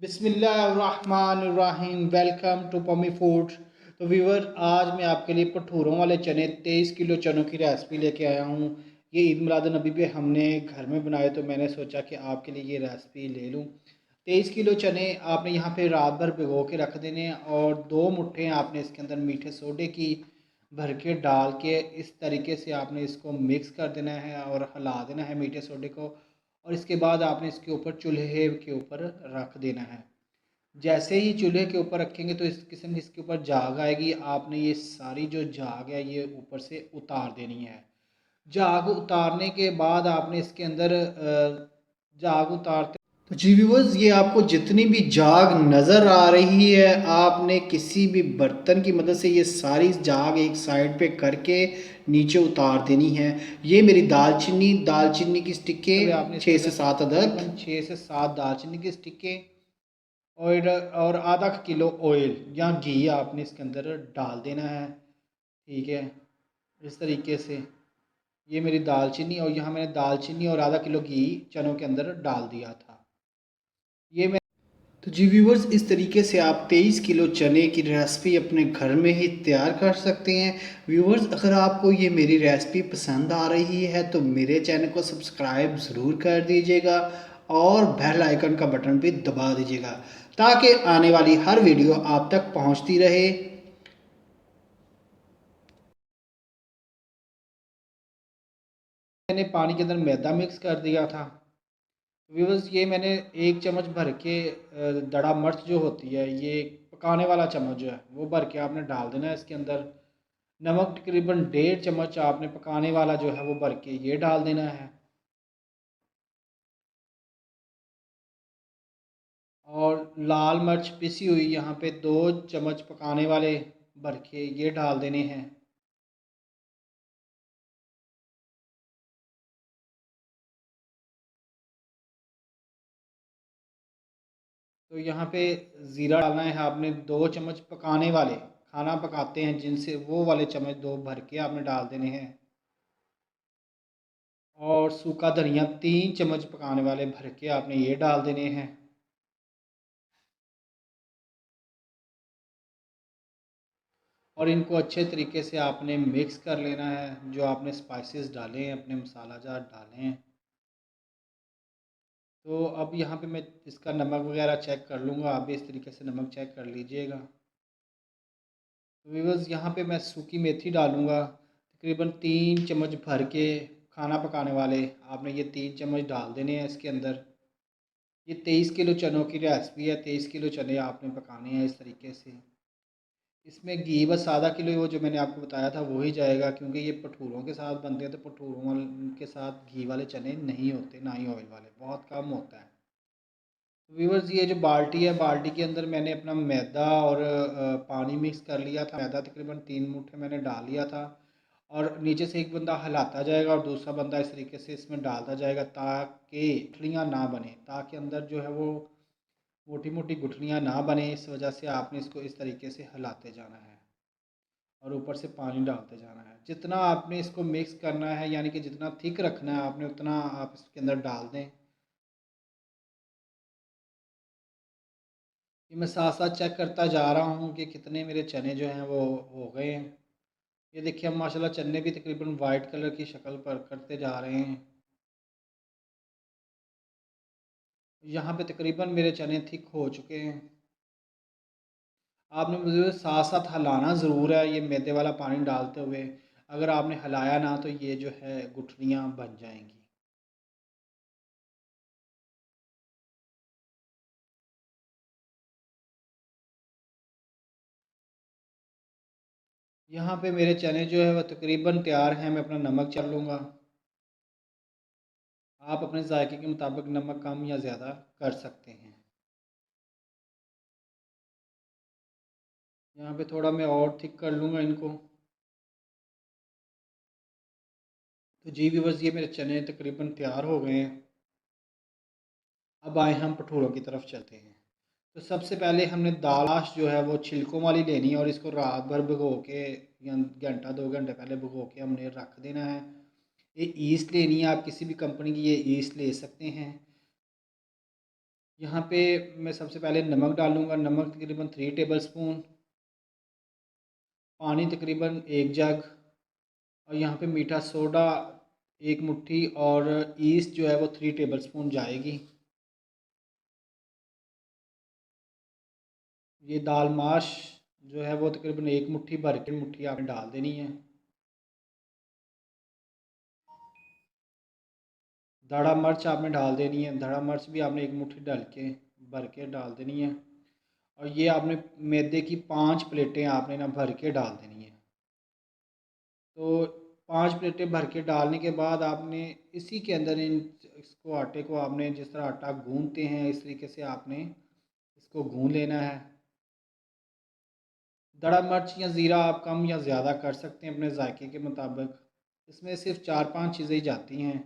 बिस्मिल्लाहिर्रहमानिर्रहीम। Welcome to पमी food. तो व्यूवर, आज मैं आपके लिए भटूरों वाले चने 23 किलो चनों की रेसिपी लेके आया हूँ। ये ईद मिलाद नबी पे हमने घर में बनाए, तो मैंने सोचा कि आपके लिए ये रेसिपी ले लूँ। 23 किलो चने आपने यहाँ पे रात भर भिगो के रख देने हैं और 2 मुट्ठे आपने इसके अंदर मीठे सोडे की भर के डाल के इस तरीके से आपने इसको मिक्स कर देना है और हिला देना है मीठे सोडे को। और इसके बाद आपने इसके ऊपर चूल्हे के ऊपर रख देना है। जैसे ही चूल्हे के ऊपर रखेंगे तो इस किस्म की इसके ऊपर झाग आएगी। आपने ये सारी जो झाग है ये ऊपर से उतार देनी है। झाग उतारने के बाद आपने इसके अंदर झाग उतारते तो जी व्यूअर्स, ये आपको जितनी भी झाग नज़र आ रही है आपने किसी भी बर्तन की मदद से ये सारी झाग एक साइड पे करके नीचे उतार देनी है। ये मेरी दालचीनी की स्टिकें आपने 6 से 7 अदद 6 से 7 दालचीनी की स्टिकें और आधा किलो ऑयल या घी आपने इसके अंदर डाल देना है। ठीक है, इस तरीके से ये मेरी दालचीनी, और यहाँ मैंने दालचीनी और आधा किलो घी चनों के अंदर डाल दिया था। ये मैं तो जी व्यूवर्स, इस तरीके से आप 23 किलो चने की रेसिपी अपने घर में ही तैयार कर सकते हैं। व्यूवर्स, अगर आपको ये मेरी रेसिपी पसंद आ रही है तो मेरे चैनल को सब्सक्राइब ज़रूर कर दीजिएगा और बेल आइकन का बटन भी दबा दीजिएगा ताकि आने वाली हर वीडियो आप तक पहुंचती रहे। मैंने पानी के अंदर मैदा मिक्स कर दिया था। व्यूअर्स, ये मैंने 1 चम्मच भर के दड़ा मिर्च जो होती है, ये पकाने वाला चम्मच जो है वो भर के आपने डाल देना है इसके अंदर। नमक तकरीबन 1.5 चम्मच आपने पकाने वाला जो है वो भर के ये डाल देना है। और लाल मिर्च पिसी हुई यहाँ पे 2 चम्मच पकाने वाले भर के ये डाल देने हैं। तो यहाँ पे ज़ीरा डालना है आपने 2 चम्मच पकाने वाले, खाना पकाते हैं जिनसे, वो वाले चम्मच 2 भर के आपने डाल देने हैं। और सूखा धनिया 3 चम्मच पकाने वाले भर के आपने ये डाल देने हैं। और इनको अच्छे तरीके से आपने मिक्स कर लेना है। जो आपने स्पाइसेस डाले हैं, अपने मसाला जार डाले हैं। तो अब यहाँ पे मैं इसका नमक वगैरह चेक कर लूँगा, आप भी इस तरीके से नमक चेक कर लीजिएगा। तो व्यूअर्स, यहाँ पे मैं सूखी मेथी डालूँगा तकरीबन 3 चम्मच भर के। खाना पकाने वाले आपने ये 3 चम्मच डाल देने हैं इसके अंदर। ये 23 किलो चनों की रेसिपी है, 23 किलो चने आपने पकाने हैं इस तरीके से। इसमें घी बस आधा किलो, वो जो मैंने आपको बताया था वही जाएगा, क्योंकि ये भटूरों के साथ बनते हैं तो भटूरों के साथ घी वाले चने नहीं होते, ना ही ऑयल वाले, बहुत कम होता है। तो व्यूअर्स, ये जो बाल्टी है, बाल्टी के अंदर मैंने अपना मैदा और पानी मिक्स कर लिया था। मैदा तकरीबन 3 मुट्ठे मैंने डाल लिया था। और नीचे से एक बंदा हिलाता जाएगा और दूसरा बंदा इस तरीके से इसमें डालता जाएगा ताकि गुठलियाँ ना बने, ताकि अंदर जो है वो मोटी मोटी गुठलियाँ ना बने। इस वजह से आपने इसको इस तरीके से हिलाते जाना है और ऊपर से पानी डालते जाना है। जितना आपने इसको मिक्स करना है, यानी कि जितना थिक रखना है आपने, उतना आप इसके अंदर डाल दें। ये मैं साथ साथ चेक करता जा रहा हूँ कि कितने मेरे चने जो हैं वो हो गए हैं। ये देखिए, हम माशाल्लाह चने भी तकरीबन वाइट कलर की शक्ल पर करते जा रहे हैं। यहाँ पे तकरीबन मेरे चने थिक हो चुके हैं। आपने मुझे साथ साथ हिलाना ज़रूर है ये मैदे वाला पानी डालते हुए। अगर आपने हिलाया ना तो ये जो है गुठलियाँ बन जाएंगी। यहाँ पे मेरे चने जो है वह तकरीबन तैयार हैं। मैं अपना नमक चल लूँगा। आप अपने जायके के मुताबिक नमक कम या ज़्यादा कर सकते हैं। यहाँ पे थोड़ा मैं और थिक कर लूँगा इनको। तो जी व्यूअर्स, ये मेरे चने तकरीबन तैयार हो गए हैं। अब आए हम भटूरों की तरफ चलते हैं। तो सबसे पहले हमने दाल जो है वो छिलकों वाली लेनी है और इसको रात भर भिगो के या घंटा 2 घंटे पहले भिगो के हमने रख देना है। ये ईस्ट लेनी है, आप किसी भी कंपनी की ये ईस्ट ले सकते हैं। यहाँ पे मैं सबसे पहले नमक डालूँगा, नमक तकरीबन 3 टेबल स्पून, पानी तकरीबन 1 जग, और यहाँ पे मीठा सोडा 1 मुट्ठी, और ईस्ट जो है वो 3 टेबल स्पून जाएगी। ये दाल माश जो है वो तकरीबन 1 मुट्ठी भर के मुट्ठी आपने डाल देनी है। धड़ा मिर्च आपने डाल देनी है, धड़ा मिर्च भी आपने 1 मुट्ठी डाल के भर के डाल देनी है। और ये आपने मैदे की 5 प्लेटें आपने ना भर के डाल देनी है। तो 5 प्लेटें भर के डालने के बाद आपने इसी के अंदर इसको आटे को आपने जिस तरह आटा गूंदते हैं इस तरीके से आपने इसको गूंद लेना है। दड़ा मिर्च या ज़ीरा आप कम या ज़्यादा कर सकते हैं अपने जायके के मुताबिक। इसमें सिर्फ 4-5 चीज़ें ही जाती हैं: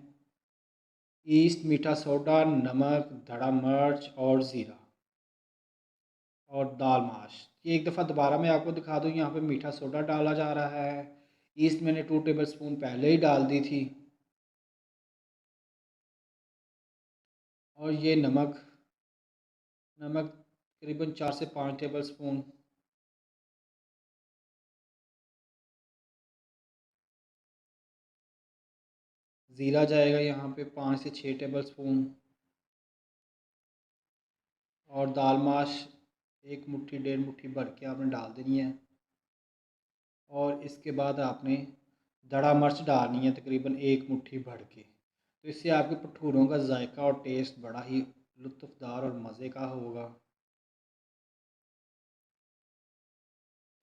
ईस्ट, मीठा सोडा, नमक, धड़ा मिर्च और ज़ीरा और दाल माश। ये एक दफ़ा दोबारा मैं आपको दिखा दूँ, यहाँ पे मीठा सोडा डाला जा रहा है, ईस्ट मैंने 2 टेबल स्पून पहले ही डाल दी थी, और ये नमक नमक करीबन 4 से 5 टेबल स्पून, ज़ीरा जाएगा यहाँ पे 5 से 6 टेबल स्पून, और दाल माश 1 मुट्ठी 1.5 मुट्ठी भर के आपने डाल देनी है। और इसके बाद आपने दड़ा मिर्च डालनी है तकरीबन 1 मुट्ठी भर के। तो इससे आपके भटूरों का जायका और टेस्ट बड़ा ही लुत्फ़दार और मज़े का होगा।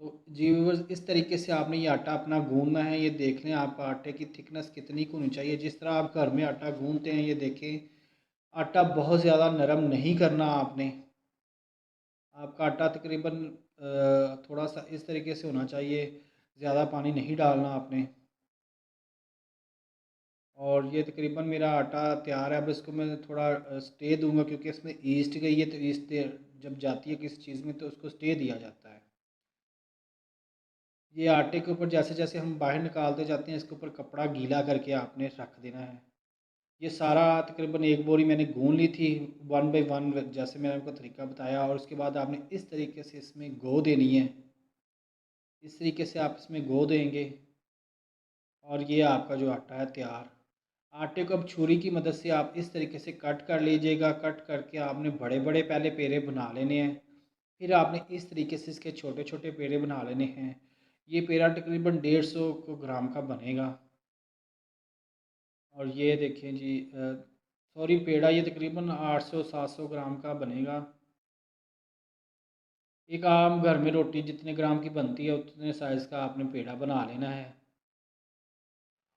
तो जी व्यूअर्स, इस तरीके से आपने ये आटा अपना गूँदना है। ये देख लें आपका आटे की थिकनेस कितनी होनी चाहिए। जिस तरह आप घर में आटा गूँदते हैं, ये देखें, आटा बहुत ज़्यादा नरम नहीं करना आपने। आपका आटा तकरीबन थोड़ा सा इस तरीके से होना चाहिए, ज़्यादा पानी नहीं डालना आपने। और ये तकरीबन मेरा आटा तैयार है। अब इसको मैं थोड़ा स्टे दूंगा, क्योंकि इसमें ईस्ट गई है, तो ईस्ट जब जाती है किसी चीज़ में तो उसको स्टे दिया जाता है। ये आटे के ऊपर जैसे जैसे हम बाहर निकालते जाते हैं, इसके ऊपर कपड़ा गीला करके आपने रख देना है। ये सारा तकरीबन एक बोरी मैंने गूंद ली थी, 1 बाई 1 जैसे मैंने आपको तरीका बताया। और उसके बाद आपने इस तरीके से इसमें गो देनी है। इस तरीके से आप इसमें गो देंगे, और ये आपका जो आटा है तैयार। आटे को अब छुरी की मदद से आप इस तरीके से कट कर लीजिएगा। कट करके आपने बड़े बड़े पहले पेड़े बना लेने हैं, फिर आपने इस तरीके से इसके छोटे छोटे पेड़े बना लेने हैं। ये पेड़ा तकरीबन 150 ग्राम का बनेगा। और ये देखें जी, सॉरी, पेड़ा ये तकरीबन 800-700 ग्राम का बनेगा। एक आम घर में रोटी जितने ग्राम की बनती है उतने साइज़ का आपने पेड़ा बना लेना है।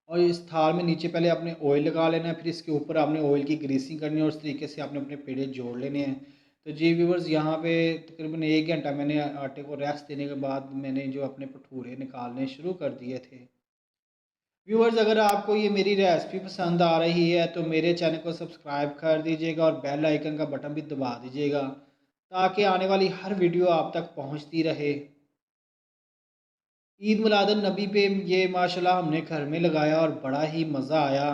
और इस थाल में नीचे पहले आपने ऑयल लगा लेना है, फिर इसके ऊपर आपने ऑयल की ग्रीसिंग करनी है, और इस तरीके से आपने अपने पेड़े जोड़ लेने हैं। तो जी व्यूवर्स, यहाँ पे तकरीबन 1 घंटा मैंने आटे को रेस्ट देने के बाद मैंने जो अपने भटूरे निकालने शुरू कर दिए थे। व्यूवर्स, अगर आपको ये मेरी रेसिपी पसंद आ रही है तो मेरे चैनल को सब्सक्राइब कर दीजिएगा, और बेल आइकन का बटन भी दबा दीजिएगा, ताकि आने वाली हर वीडियो आप तक पहुँचती रहे। ईद मिलादुन नबी पे ये माशाल्लाह हमने घर में लगाया और बड़ा ही मज़ा आया,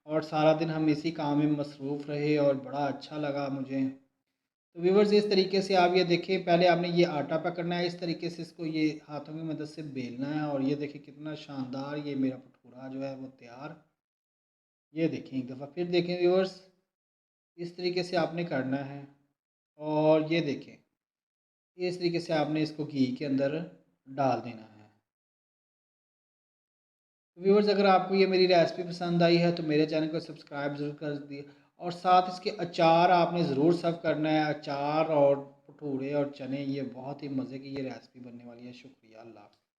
और सारा दिन हम इसी काम में मसरूफ़ रहे और बड़ा अच्छा लगा मुझे। तो व्यूवर्स, इस तरीके से आप ये देखें, पहले आपने ये आटा पकड़ना है, इस तरीके से इसको ये हाथों की मदद से बेलना है, और ये देखिए कितना शानदार ये मेरा भटूरा जो है वो तैयार। ये देखें, एक दफ़ा फिर देखें व्यूवर्स, इस तरीके से आपने करना है। और ये देखें, इस तरीके से आपने इसको घी के अंदर डाल देना है। व्यूअर्स, अगर आपको ये मेरी रेसिपी पसंद आई है तो मेरे चैनल को सब्सक्राइब ज़रूर कर दिए, और साथ इसके अचार आपने ज़रूर सर्व करना है। अचार और भटूरे और चने, ये बहुत ही मज़े की ये रेसिपी बनने वाली है। शुक्रिया, अल्लाह हाफ़िज़।